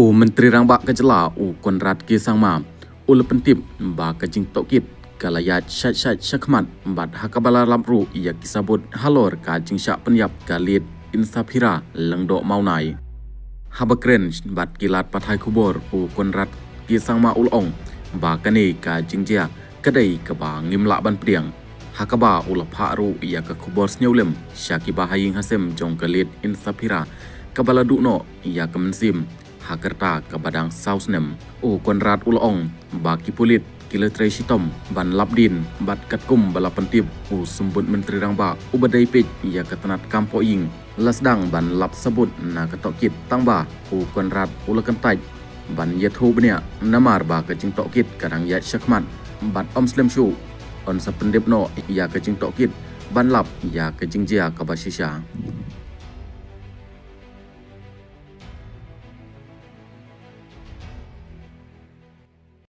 Menteri Rangbak Kejela Konrad Kisangma Lepentip ba kajing tokit kalayat syat syakmat bat hakabala lamru ia kisabut halor kajing syak penyap galit insapira lengdok maunai habakren bat kilat pathai kubor Konrad Kisangma ulong ba kane kajing jia kadai kaba ngimla ban priang hakaba ulapharu ia ka kubor sneulem syaki bahaying hasem jong galit insapira kabala dukno ia kemensim hakerta kabadang sausnem Konrad ulong baki pulit kiletrei sitom ban labdin bat katkum bala pentip sumbut menteri rangba ubadai pej ia ketenat kampo ing lasdang ban lap sebut na ketokit tangba Konrad ulakentaj ban yathu benia namar ba kajing tokit kadang yat syakmat bat slem shu on sapendip no ia kajing tokit ban lap ia kajing jia kabasisha